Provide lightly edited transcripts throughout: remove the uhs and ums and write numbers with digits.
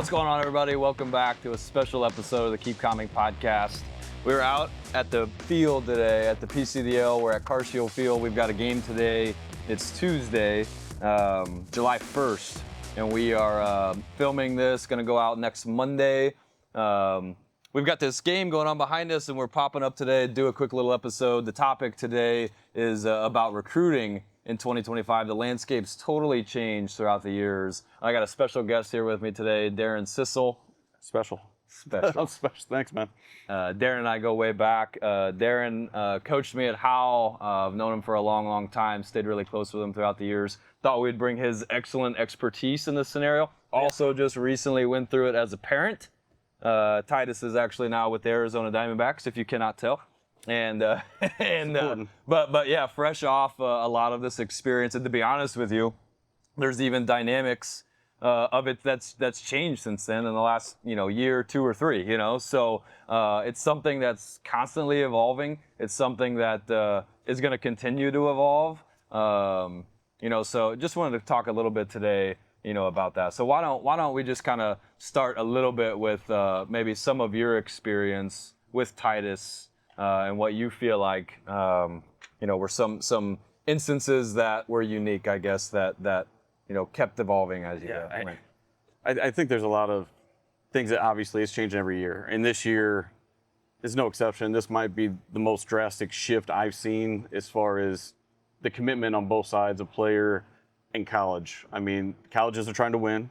What's going on, everybody? Welcome back to a special episode of the Keep Klimbing podcast. We're out at the field today at the PCDL. We're at Carshield Field. We've got a game today. It's Tuesday, July 1st, and we are filming this. Going to go out next Monday. We've got this game going on behind us, and we're popping up today to do a quick little episode. The topic today is about recruiting in 2025. The landscape's totally changed throughout the years. I got a special guest here with me today, Darin Cissell. Special. Thanks, man. Darin and I go way back. Darin coached me at Howell. I've known him for a long, long time. Stayed really close with him throughout the years. Thought we'd bring his excellent expertise in this scenario. Also, just recently went through it as a parent. Titus is actually now with the Arizona Diamondbacks, if you cannot tell. But yeah, fresh off a lot of this experience, and to be honest with you, there's even dynamics of it that's changed since then in the last year, 2 or 3. So it's something that's constantly evolving. It's something that is going to continue to evolve. So just wanted to talk a little bit today, about that. So why don't we just kind of start a little bit with maybe some of your experience with Titus. And what you feel like, were some instances that were unique, I guess, that kept evolving as you go. I think there's a lot of things that obviously is changing every year. And this year is no exception. This might be the most drastic shift I've seen as far as the commitment on both sides of player and college. I mean, colleges are trying to win.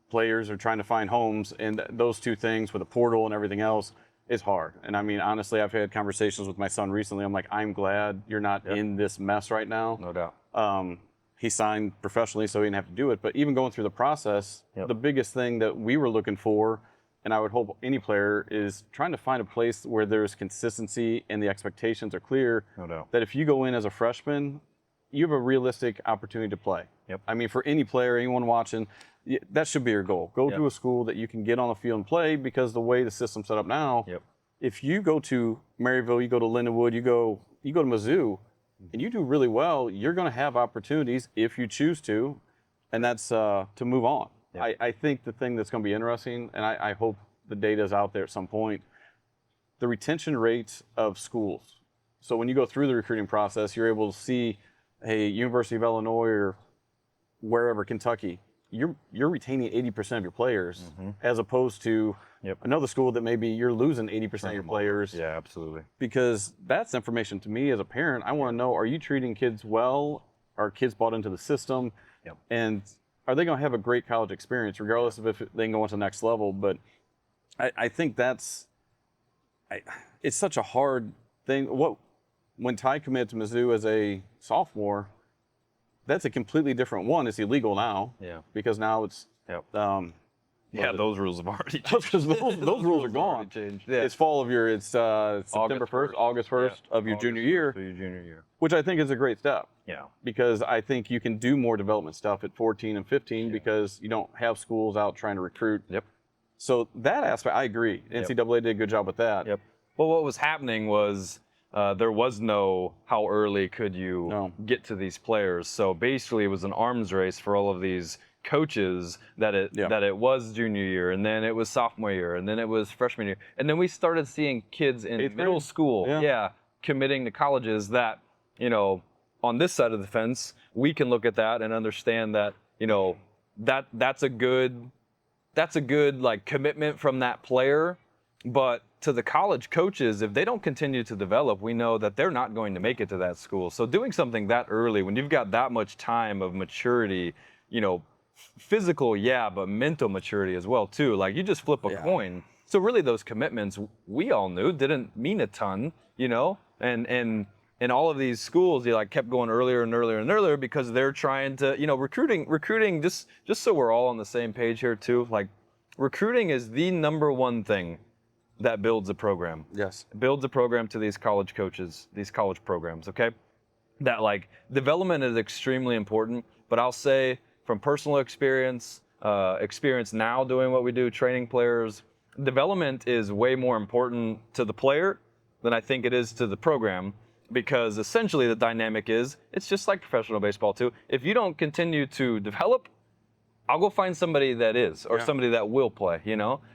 Players are trying to find homes. And those two things with the portal and everything else, it's hard. And I mean, honestly, I've had conversations with my son recently. I'm like, I'm glad you're not in this mess right now. No doubt. He signed professionally, so he didn't have to do it. But even going through the process, the biggest thing that we were looking for, and I would hope any player, is trying to find a place where there's consistency and the expectations are clear. No doubt. That if you go in as a freshman, you have a realistic opportunity to play. Yep. I mean, for any player, anyone watching, that should be your goal. Go to a school that you can get on the field and play, because the way the system's set up now, if you go to Maryville, you go to Lindenwood, you go to Mizzou, and you do really well, you're going to have opportunities if you choose to, and that's to move on. Yep. I think the thing that's going to be interesting, and I hope the data is out there at some point, the retention rates of schools. So when you go through the recruiting process, you're able to see, hey, University of Illinois or wherever, Kentucky, you're retaining 80% of your players, as opposed to another school that maybe you're losing 80% of your players. Yeah, absolutely. Because that's information to me as a parent. I want to know, are you treating kids well? Are kids bought into the system? Yep. And are they going to have a great college experience, regardless of if they can go into the next level? But I think it's such a hard thing. When Ty committed to Mizzou as a sophomore, that's a completely different one. It's illegal now. Yeah. Because now it's those rules have already changed. those rules are gone. Yeah. It's September 1st, August 1st of your junior year. Which I think is a great step. Yeah. Because I think you can do more development stuff at 14 and 15 because you don't have schools out trying to recruit. Yep. So that aspect, I agree. NCAA did a good job with that. Yep. Well, what was happening was there was no how early could you get to these players. So basically it was an arms race for all of these coaches that it was junior year, and then it was sophomore year, and then it was freshman year. And then we started seeing kids in middle school committing to colleges that, on this side of the fence, we can look at that and understand that, that's a good like commitment from that player. But to the college coaches, if they don't continue to develop, we know that they're not going to make it to that school. So doing something that early, when you've got that much time of maturity, physical, but mental maturity as well too. Like, you just flip a coin. So really those commitments, we all knew, didn't mean a ton, and all of these schools, kept going earlier and earlier and earlier because they're trying to, recruiting, just so we're all on the same page here too, like, recruiting is the number one thing that builds a program. Yes. It builds a program to these college coaches, these college programs, okay? That, development is extremely important, but I'll say from personal experience now doing what we do, training players, development is way more important to the player than I think it is to the program, because essentially the dynamic is, it's just like professional baseball too. If you don't continue to develop, I'll go find somebody that is, or somebody that will play,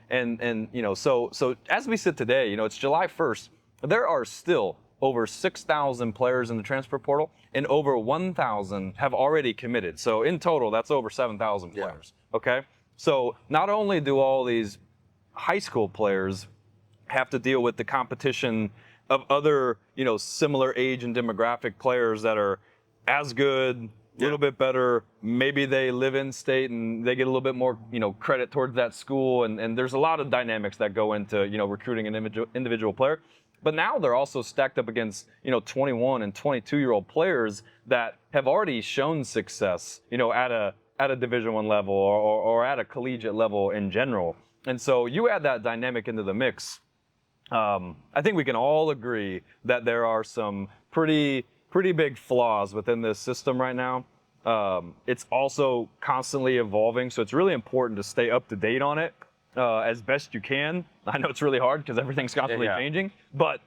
and so as we sit today, it's July 1st. There are still over 6,000 players in the transfer portal, and over 1,000 have already committed. So in total, that's over 7,000 players. Okay, so not only do all these high school players have to deal with the competition of other, similar age and demographic players that are as good, a little bit better. Maybe they live in state and they get a little bit more, credit towards that school. And there's a lot of dynamics that go into, recruiting an individual player. But now they're also stacked up against, 21 and 22-year-old players that have already shown success, at a Division I level or at a collegiate level in general. And so you add that dynamic into the mix. I think we can all agree that there are some pretty big flaws within this system right now. It's also constantly evolving, so it's really important to stay up to date on it as best you can. I know it's really hard because everything's constantly changing, but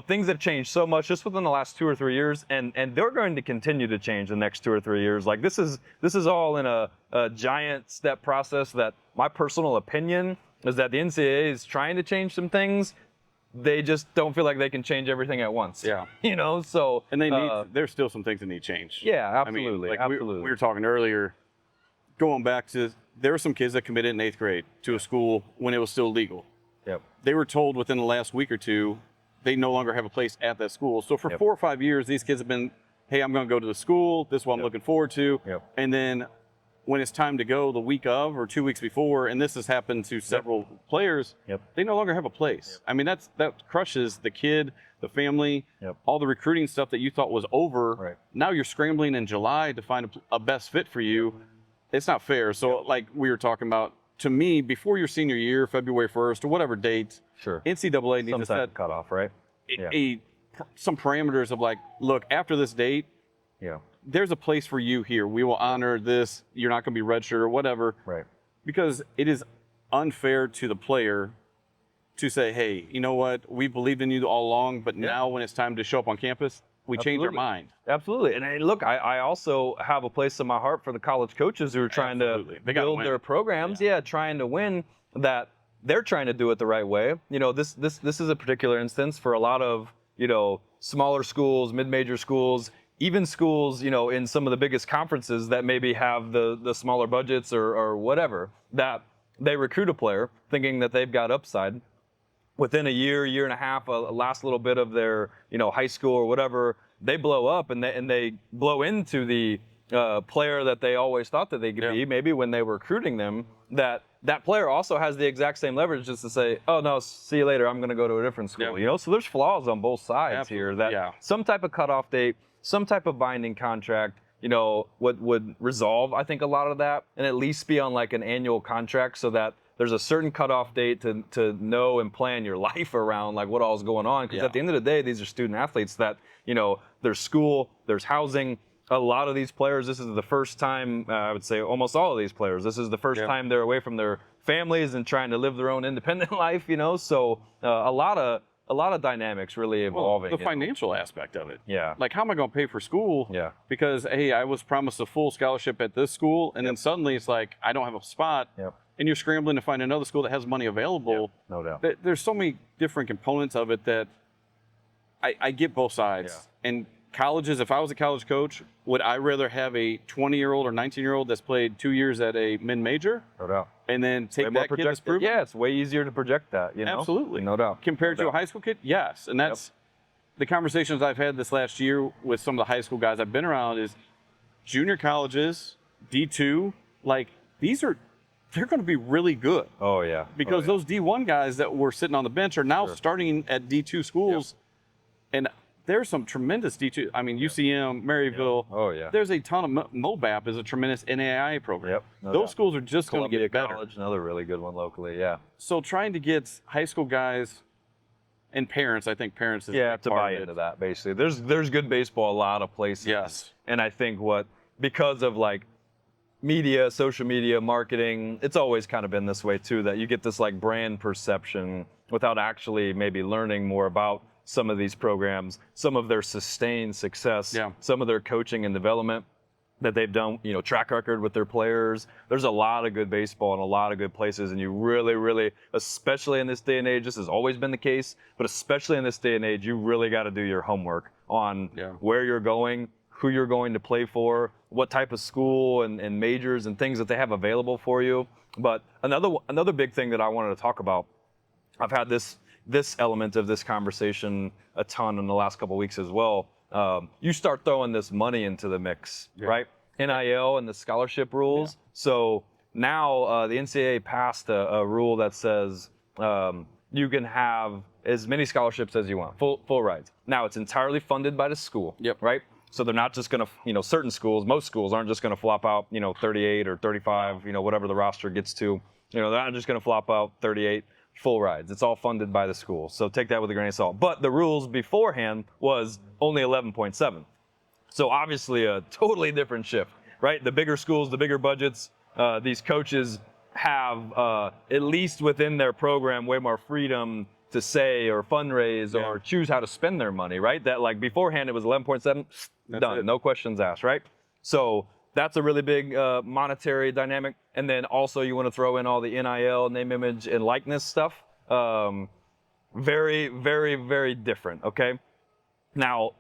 things have changed so much just within the last 2 or 3 years, and they're going to continue to change the next 2 or 3 years. Like this is all in a giant step process that my personal opinion is that the NCAA is trying to change some things. They just don't feel like they can change everything at once. Yeah. So and they need. There's still some things that need change. Yeah, absolutely. I mean, absolutely. We were talking earlier, going back to there were some kids that committed in 8th grade to a school when it was still legal. Yep. They were told within the last week or two they no longer have a place at that school. So for 4 or 5 years, these kids have been, hey, I'm going to go to the school. This is what I'm looking forward to. Yep. And then when it's time to go the week of or 2 weeks before, and this has happened to several players, they no longer have a place. I mean, that crushes the kid, the family, all the recruiting stuff that you thought was over. Right. Now you're scrambling in July to find a best fit for you. It's not fair. So like we were talking about, to me, before your senior year, February 1st or whatever date, NCAA needs to set cutoff, right? Some parameters of like, look, after this date, there's a place for you here. We will honor this. You're not going to be redshirt or whatever. Right. Because it is unfair to the player to say, hey, you know what? We believed in you all along, but now when it's time to show up on campus, we change our mind. Absolutely. And look, I also have a place in my heart for the college coaches who are trying to build their programs. Trying to win, that they're trying to do it the right way. This is a particular instance for a lot of, smaller schools, mid-major schools, even schools, in some of the biggest conferences that maybe have the smaller budgets or whatever, that they recruit a player thinking that they've got upside. Within a year and a half, last little bit of their, high school or whatever, they blow up and they blow into the player that they always thought that they could be. Maybe when they were recruiting them, that player also has the exact same leverage just to say, oh no, see you later, I'm going to go to a different school. So there's flaws on both sides here. That some type of cutoff date, some type of binding contract, would resolve, I think, a lot of that, and at least be on like an annual contract so that there's a certain cutoff date to know and plan your life around, like what all is going on. Because at the end of the day, these are student athletes that, there's school, there's housing. A lot of these players, this is the first time, I would say almost all of these players, this is the first time they're away from their families and trying to live their own independent life, So a lot of dynamics really evolving. Well, the financial aspect of it. Yeah. Like, how am I going to pay for school? Yeah. Because, hey, I was promised a full scholarship at this school, and then suddenly it's like, I don't have a spot. Yep. And you're scrambling to find another school that has money available. No doubt. There's so many different components of it that I get both sides. Yeah. And colleges, if I was a college coach, would I rather have a 20-year-old or 19-year-old that's played 2 years at a mid-major? No doubt. And then take that kid as proven? Yeah, it's way easier to project that, Absolutely. No doubt. Compared to a high school kid? Yes. And that's the conversations I've had this last year with some of the high school guys I've been around is junior colleges, D2, like they're going to be really good. Oh, yeah. Because those D1 guys that were sitting on the bench are now starting at D2 schools. And there's some tremendous D2. I mean, UCM, Maryville. Oh, yeah. There's a ton of MOBAP is a tremendous NAIA program. Those schools are just going to get better. College, another really good one locally, So trying to get high school guys and parents, I think parents is to buy into that, basically. There's good baseball a lot of places. Yes. And I think because of like media, social media, marketing, it's always kind of been this way too, that you get this like brand perception without actually maybe learning more about some of these programs, some of their sustained success, some of their coaching and development. that they've done, track record with their players. There's a lot of good baseball in a lot of good places, and you really, especially in this day and age, this has always been the case, but especially in this day and age, you really got to do your homework on where you're going, who you're going to play for, what type of school and majors and things that they have available for you. But another big thing that I wanted to talk about, I've had this element of this conversation a ton in the last couple of weeks as well. You start throwing this money into the mix, right? NIL and the scholarship rules. Yeah. So now the NCAA passed a rule that says you can have as many scholarships as you want, full rides. Now it's entirely funded by the school, right? So they're not just going to, certain schools, most schools aren't just going to flop out, 38 or 35, whatever the roster gets to. They're not just going to flop out 38 full rides. It's all funded by the school. So take that with a grain of salt. But the rules beforehand was only 11.7. So obviously a totally different shift, right? The bigger schools, the bigger budgets, these coaches have, at least within their program, way more freedom to say or fundraise or choose how to spend their money, right? That like beforehand it was 11.7, done, no questions asked, right? So that's a really big monetary dynamic. And then also you want to throw in all the NIL, name, image, and likeness stuff. Very different, okay? Now,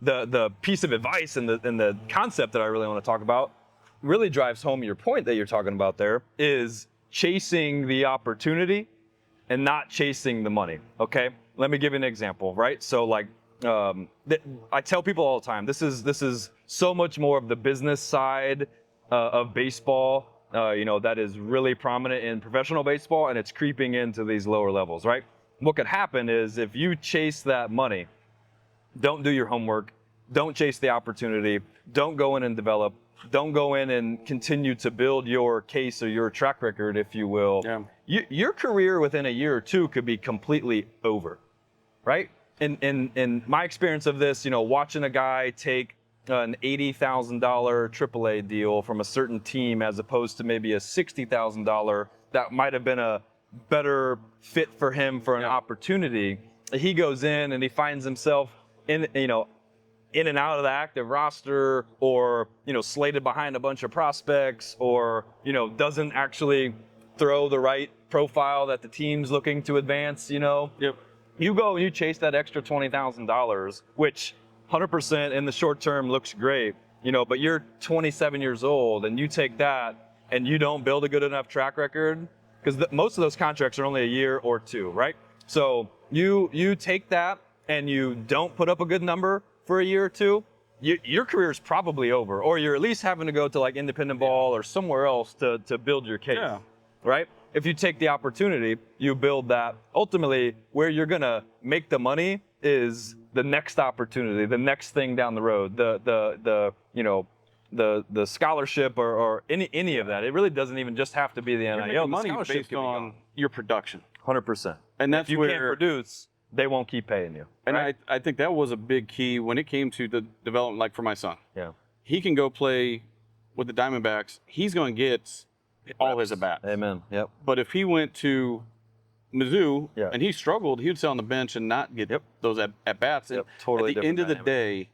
the piece of advice and the concept that I really want to talk about really drives home your point that you're talking about there is chasing the opportunity and not chasing the money, okay? Let me give you an example, right? So like, I tell people all the time, this is so much more of the business side of baseball, that is really prominent in professional baseball, and it's creeping into these lower levels, right? What could happen is if you chase that money, don't do your homework, don't chase the opportunity, don't go in and develop, don't go in and continue to build your case or your track record, if you will. Yeah. Your career within a year or two could be completely over, right? In my experience of this, watching a guy take an $80,000 AAA deal from a certain team as opposed to maybe a $60,000 that might have been a better fit for him for an opportunity. He goes in and he finds himself in and out of the active roster, or slated behind a bunch of prospects, or doesn't actually throw the right profile that the team's looking to advance. You go and you chase that extra $20,000, which 100% in the short term looks great, but you're 27 years old and you take that and you don't build a good enough track record, because most of those contracts are only a year or two, right? So you take that and you don't put up a good number for a year or two, your career is probably over, or you're at least having to go to like independent ball or somewhere else to build your case, right? If you take the opportunity, you build that. Ultimately, where you're gonna make the money is the next opportunity, the next thing down the road, the scholarship or any of that. It really doesn't even just have to be the NIL. The money is based on your production. 100%. And that's if you where, can't produce, they won't keep paying you. And right? I think that was a big key when it came to the development, like for my son. Yeah. He can go play with the Diamondbacks. He's going to get all his at-bats. Amen. Yep. But if he went to Mizzou and he struggled, he would sit on the bench and not get those at-bats. Yep. Totally. At the end of the day,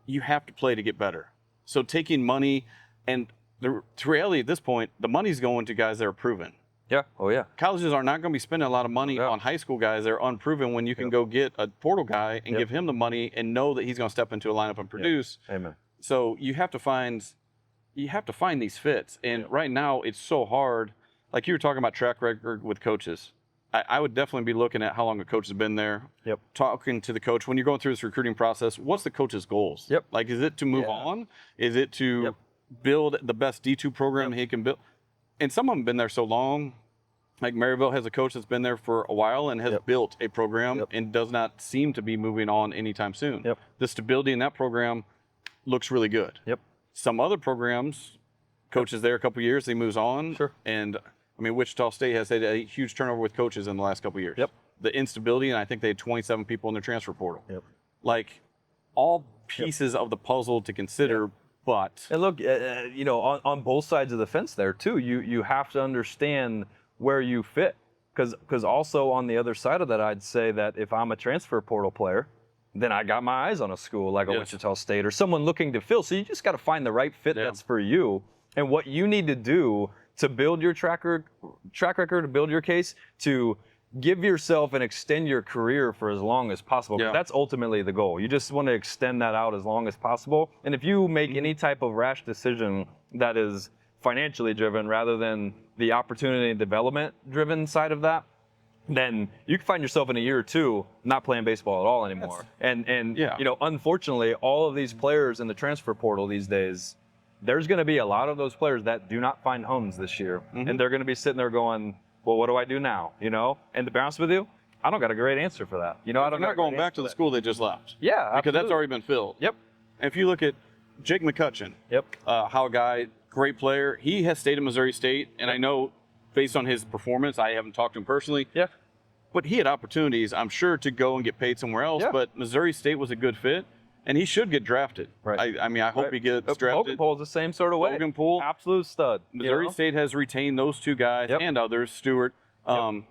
you have to play to get better. So taking money, and the reality at this point, the money's going to guys that are proven. Yeah. Oh, yeah. Colleges are not going to be spending a lot of money on high school guys that are unproven when you can go get a portal guy and give him the money and know that he's going to step into a lineup and produce. Amen. So you have to find these fits. And right now it's so hard. Like you were talking about track record with coaches. I would definitely be looking at how long a coach has been there. Yep. Talking to the coach when you're going through this recruiting process. What's the coach's goals? Yep. Like, is it to move on? Is it to build the best D2 program he can build? And some of them have been there so long. Like Maryville has a coach that's been there for a while and has built a program and does not seem to be moving on anytime soon. Yep. The stability in that program looks really good. Yep. Some other programs, coaches there a couple of years, he moves on. Sure. And I mean, Wichita State has had a huge turnover with coaches in the last couple of years. Yep. The instability, and I think they had 27 people in their transfer portal. Yep. Like, all pieces of the puzzle to consider, but... And look, on both sides of the fence there, too, you have to understand where you fit. Because also on the other side of that, I'd say that if I'm a transfer portal player then I got my eyes on a school like a Wichita State or someone looking to fill. So you just got to find the right fit that's for you and what you need to do to build your track record, to build your case, to give yourself and extend your career for as long as possible. Yeah. That's ultimately the goal. You just want to extend that out as long as possible. And if you make any type of rash decision that is financially driven rather than the opportunity and development driven side of that, then you can find yourself in a year or two not playing baseball at all anymore. And you know, unfortunately, all of these players in the transfer portal these days, there's going to be a lot of those players that do not find homes this year. And they're going to be sitting there going, well, what do I do now? You know, and to be honest with you, I don't got a great answer for that. You know, I'm not going back to the school they just left. Yeah, because absolutely. that's already been filled. Yep. And if you look at Jake McCutcheon, how a guy, great player, he has stayed at Missouri State, and I know based on his performance, I haven't talked to him personally. Yeah. But he had opportunities, I'm sure, to go and get paid somewhere else. But Missouri State was a good fit. And he should get drafted. Right. I mean, I hope he gets drafted. Loganpool's the same sort of way. Loganpool. Absolute stud. Missouri State has retained those two guys and others, Stewart. And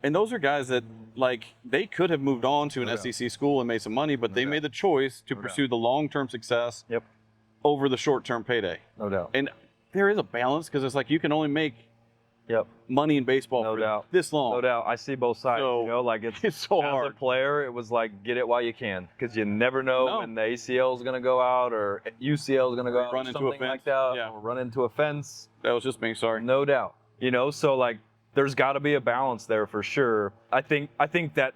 those are guys that, like, they could have moved on to an SEC school and made some money, but they made the choice to pursue the long-term success over the short-term payday. No doubt. And there is a balance because it's like you can only make money in baseball for this long. No doubt. I see both sides. So, you know, like it's so hard. As a player, it was like get it while you can because you never know when the ACL is going to go out or UCL is going to go out or something like that. Or run into a fence. That was just me, sorry. No doubt. You know, so like there's got to be a balance there for sure. I think that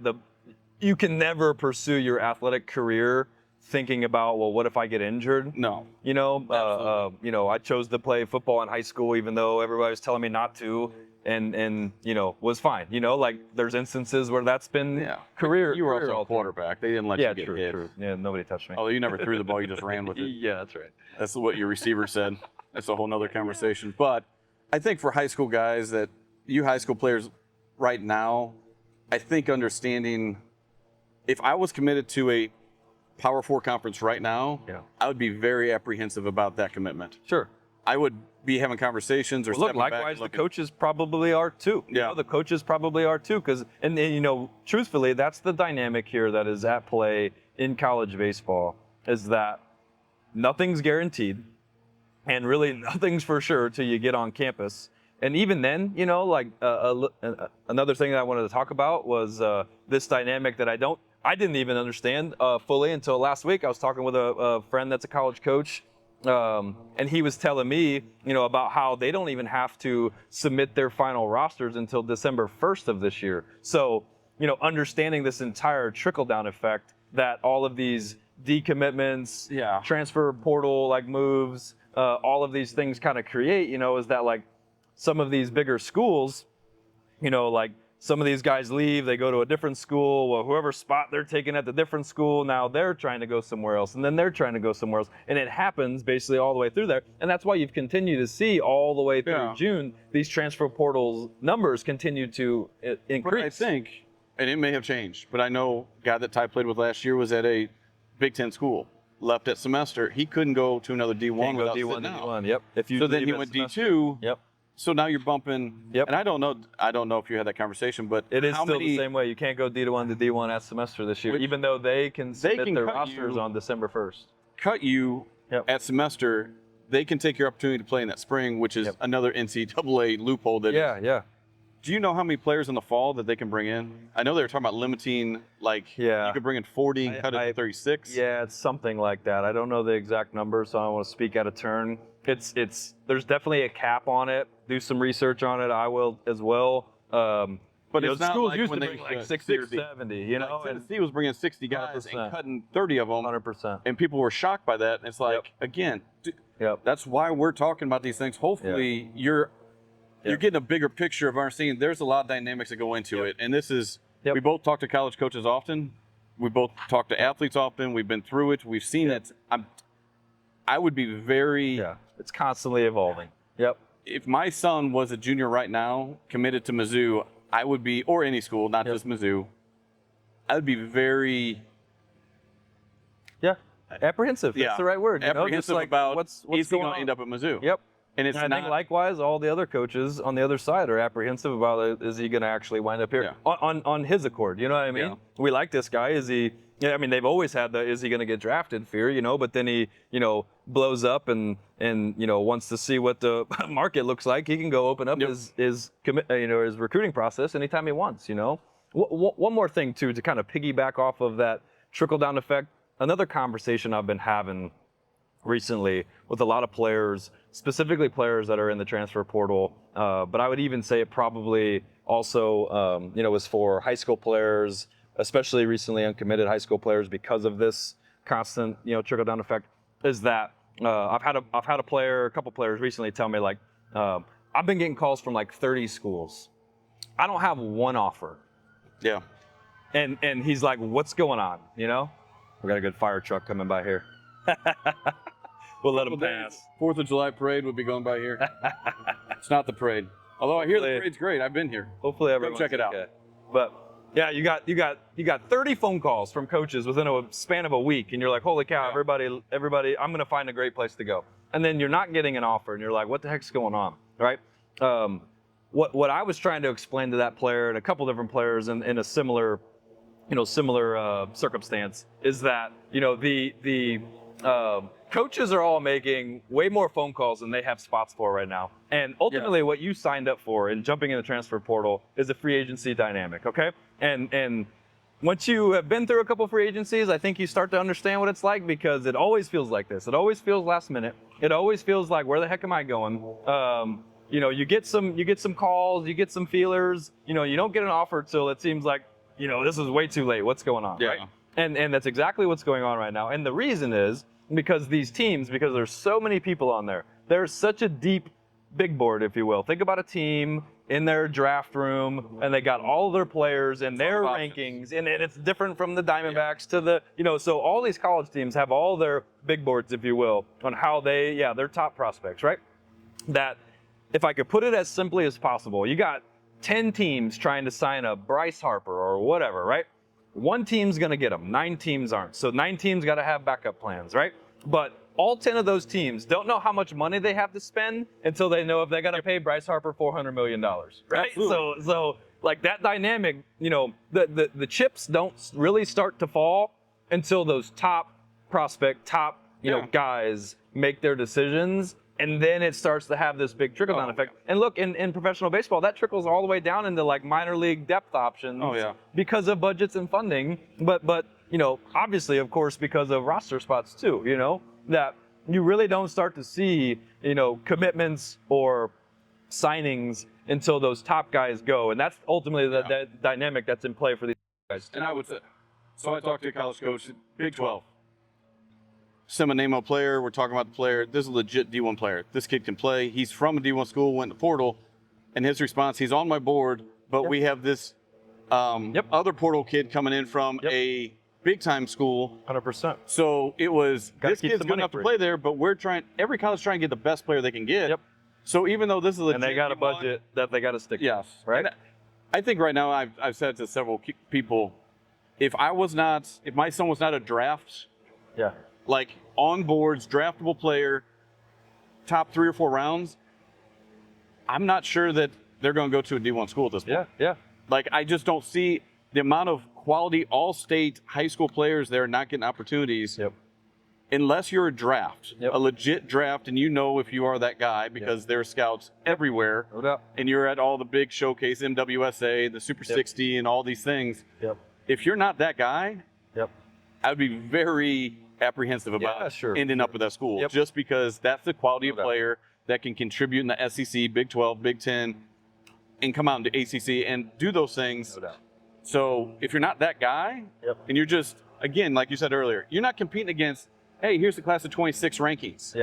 you can never pursue your athletic career thinking about, well, what if I get injured? No. You know, you know, I chose to play football in high school even though everybody was telling me not to, and you know, was fine. You know, like there's instances where that's been career. You were also a quarterback. They didn't let you get hit. True. Yeah, nobody touched me. Although you never threw the ball, you just ran with it. Yeah, that's right. That's what your receiver said. That's a whole nother conversation. But I think for high school guys, that you high school players right now, I think understanding if I was committed to a Power 4 conference right now, I would be very apprehensive about that commitment. Sure. I would be having conversations or look, likewise, the coaches probably are too. You know, the coaches probably are too, because, and you know, truthfully, that's the dynamic here that is at play in college baseball, is that nothing's guaranteed, and really nothing's for sure till you get on campus. And even then, you know, like another thing that I wanted to talk about was this dynamic that I didn't even understand fully until last week. I was talking with a friend that's a college coach, and he was telling me, you know, about how they don't even have to submit their final rosters until December 1st of this year. So, you know, understanding this entire trickle-down effect that all of these decommitments, transfer portal like moves, all of these things kind of create, you know, is that like some of these bigger schools, you know, like some of these guys leave, they go to a different school. Well, whoever spot they're taking at the different school, now they're trying to go somewhere else, and then they're trying to go somewhere else. And it happens basically all the way through there. And that's why you've continued to see all the way through June, these transfer portals numbers continue to increase. But I think, and it may have changed, but I know a guy that Ty played with last year was at a Big Ten school, left at semester. He couldn't go to another D1 without D1 sitting out. D1, yep. So then he went D2. Yep. So now you're bumping, and I don't know if you had that conversation, but it is still the same way. You can't go D1 to D1 at semester this year, even though they can submit their rosters on December 1st. Cut you at semester, they can take your opportunity to play in that spring, which is another NCAA loophole. That Do you know how many players in the fall that they can bring in? I know they were talking about limiting, like you could bring in 40 and cut it to 36. Yeah, it's something like that. I don't know the exact number, so I don't want to speak out of turn. There's definitely a cap on it. Do some research on it. I will as well. But it's not schools like used when to they bring like 60 or 70, you know. Like Tennessee was bringing 60 guys 100%. And cutting 30 of them. 100%. And people were shocked by that. And it's like, again, that's why we're talking about these things. Hopefully you're getting a bigger picture of understanding there's a lot of dynamics that go into it. And this is, we both talk to college coaches often. We both talk to athletes often. We've been through it. We've seen it. I would be very... It's constantly evolving. Yep. If my son was a junior right now, committed to Mizzou, I would be, or any school, not just Mizzou, I would be very... apprehensive. That's the right word. Apprehensive about, what's is he going going to on? end up at Mizzou? Yep. And it's I think likewise, all the other coaches on the other side are apprehensive about is he going to actually wind up here on his accord? You know what I mean? Yeah. We like this guy. Is he? Yeah, I mean, they've always had the is he going to get drafted fear, but then he, blows up and wants to see what the market looks like. He can go open up his recruiting process anytime he wants. One more thing too, to kind of piggyback off of that trickle down effect. Another conversation I've been having recently with a lot of players, specifically players that are in the transfer portal, but I would even say it probably also, was for high school players, especially recently uncommitted high school players, because of this constant, trickle down effect. Is that I've had a couple players recently tell me like, I've been getting calls from like 30 schools. I don't have one offer. Yeah. And he's like, what's going on? We got a good fire truck coming by here. We'll let him pass. 4th of July parade would be going by here. It's not the parade. Although I hear the parade's great. I've been here. Hopefully everyone check it out. But yeah, you got 30 phone calls from coaches within a span of a week, and you're like, holy cow, everybody, I'm gonna find a great place to go. And then you're not getting an offer, and you're like, what the heck's going on, right? What I was trying to explain to that player and a couple different players in a similar circumstance is that the coaches are all making way more phone calls than they have spots for right now. And ultimately what you signed up for in jumping in the transfer portal is a free agency dynamic, okay? And once you have been through a couple free agencies, I think you start to understand what it's like, because it always feels like this. It always feels last minute. It always feels like, where the heck am I going? You get some calls, you get some feelers, you don't get an offer till it seems like, this is way too late. What's going on, right? And that's exactly what's going on right now. And the reason is because these teams, because there's so many people on there, there's such a deep big board, if you will. Think about a team in their draft room, and they got all of their players and their rankings, and it's different from the Diamondbacks to the, so all these college teams have all their big boards, if you will, on how their top prospects, right? That, if I could put it as simply as possible, you got 10 teams trying to sign a Bryce Harper or whatever, right? One team's going to get them, 9 teams aren't. So 9 teams got to have backup plans, right? But all 10 of those teams don't know how much money they have to spend until they know if they got to pay Bryce Harper $400 million, right? So like that dynamic, the chips don't really start to fall until those top prospect, guys make their decisions. And then it starts to have this big trickle-down effect. And look, in professional baseball, that trickles all the way down into like minor league depth options because of budgets and funding. But obviously, of course, because of roster spots too, that you really don't start to see, commitments or signings until those top guys go. And that's ultimately the dynamic that's in play for these guys too. And I would say, so I talked to a college coach, Big 12. Send a name of a player. We're talking about the player. This is a legit D1 player. This kid can play. He's from a D1 school, went to portal, and his response, he's on my board, but we have this other portal kid coming in from a big-time school. 100%. So it was, this kid's good enough to play there, but every college trying to get the best player they can get. Yep. So even though this is a legit and they got a budget that they got to stick to. Right? And I think right now, I've said to several people, if my son was not a draft, like on boards, draftable player, top 3 or 4 rounds, I'm not sure that they're going to go to a D1 school at this point. Yeah. Like, I just don't see the amount of quality all-state high school players there not getting opportunities unless you're a draft, a legit draft, and if you are that guy, because there are scouts everywhere, and you're at all the big showcase, MWSA, the Super 60, and all these things. If you're not that guy, I would be very apprehensive about ending up with that school, just because that's the quality of player that can contribute in the SEC, Big 12, Big 10, and come out into ACC and do those things. So if you're not that guy, and you're just, again, like you said earlier, you're not competing against, hey, here's the class of 26 rankings.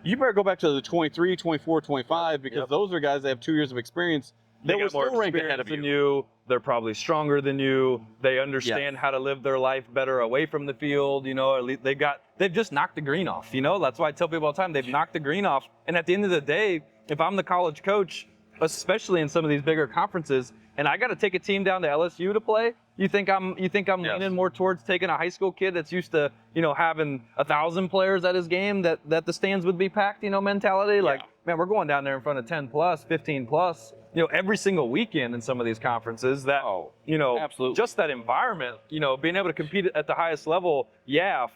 You better go back to the 23, 24, 25, because those are guys that have 2 years of experience. They were still ranked ahead of you. They're probably stronger than you. They understand how to live their life better away from the field. They've just knocked the green off. That's why I tell people all the time, they've knocked the green off. And at the end of the day, if I'm the college coach, especially in some of these bigger conferences, and I got to take a team down to LSU to play. You think I'm leaning more towards taking a high school kid that's used to, having 1,000 players at his game that the stands would be packed, mentality? Like, man, we're going down there in front of 10 plus, 15 plus, every single weekend in some of these conferences that, absolutely. Just that environment, being able to compete at the highest level,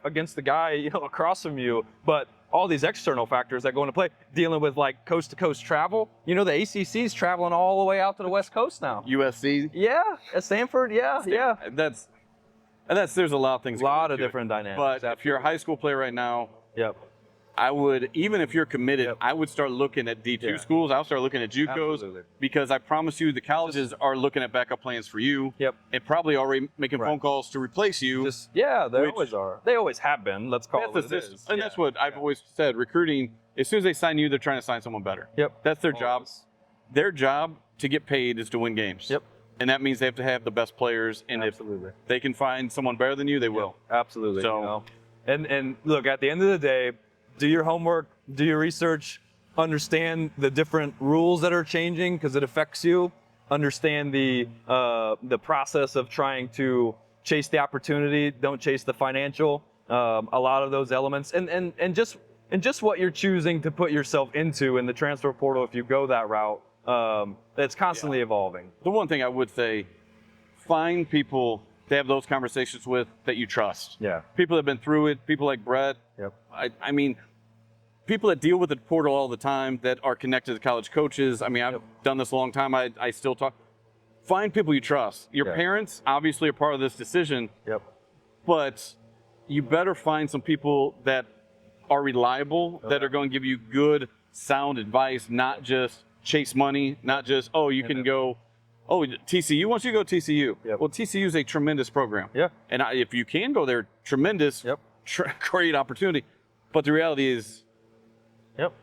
against the guy, across from you, but all these external factors that go into play, dealing with like coast to coast travel. The ACC's traveling all the way out to the West Coast now. USC. Yeah, at Stanford. Yeah. There's a lot of things. A lot of different dynamics. But if you're a high school player right now, I would, even if you're committed, I would start looking at D2 schools. I'll start looking at JUCOs because I promise you the colleges are looking at backup plans for you. And probably already making phone calls to replace you. They always are. They always have been. Let's call it what it is. And that's what I've always said. Recruiting, as soon as they sign you, they're trying to sign someone better. That's their job. Their job to get paid is to win games. And that means they have to have the best players. And if they can find someone better than you, they will. Absolutely. So, and look, at the end of the day, do your homework, do your research, understand the different rules that are changing because it affects you. Understand the process of trying to chase the opportunity, don't chase the financial. A lot of those elements, and just what you're choosing to put yourself into in the transfer portal if you go that route. That's constantly evolving. The one thing I would say, find people to have those conversations with that you trust. People that have been through it, people like Brett. I mean, people that deal with the portal all the time that are connected to college coaches. I mean, I've done this a long time. I still talk. Find people you trust. Your parents obviously are part of this decision. But you better find some people that are reliable, that are going to give you good, sound advice, not just chase money, not just, you can go, TCU wants you to go TCU. Well, TCU is a tremendous program. And if you can go there, tremendous, great opportunity. But the reality is,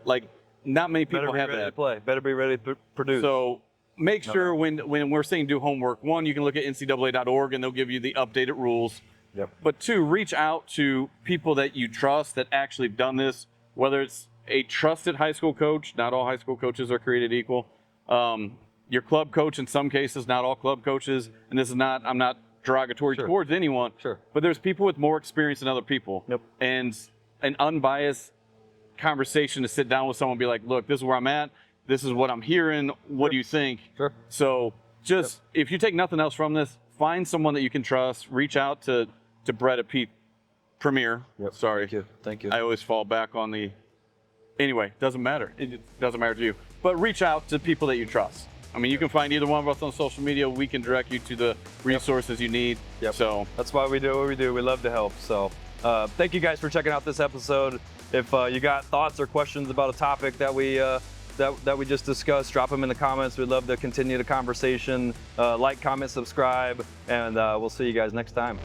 like, not many people have that. Better be ready to produce. So make sure when we're saying do homework, one, you can look at ncaa.org and they'll give you the updated rules. But two, reach out to people that you trust that actually have done this, whether it's a trusted high school coach. Not all high school coaches are created equal. Your club coach, in some cases, not all club coaches. And this is not, I'm not derogatory towards anyone. But there's people with more experience than other people. And an unbiased conversation to sit down with someone and be like, look, this is where I'm at. This is what I'm hearing. What do you think? So just, if you take nothing else from this, find someone that you can trust. Reach out to Brett at Pete Premier. Sorry. Thank you. I always fall back on the, anyway, doesn't matter. It doesn't matter to you. But reach out to people that you trust. I mean, you can find either one of us on social media. We can direct you to the resources you need. So that's why we do what we do. We love to help. So thank you guys for checking out this episode. If you got thoughts or questions about a topic that we just discussed, drop them in the comments. We'd love to continue the conversation. Like, comment, subscribe, and we'll see you guys next time.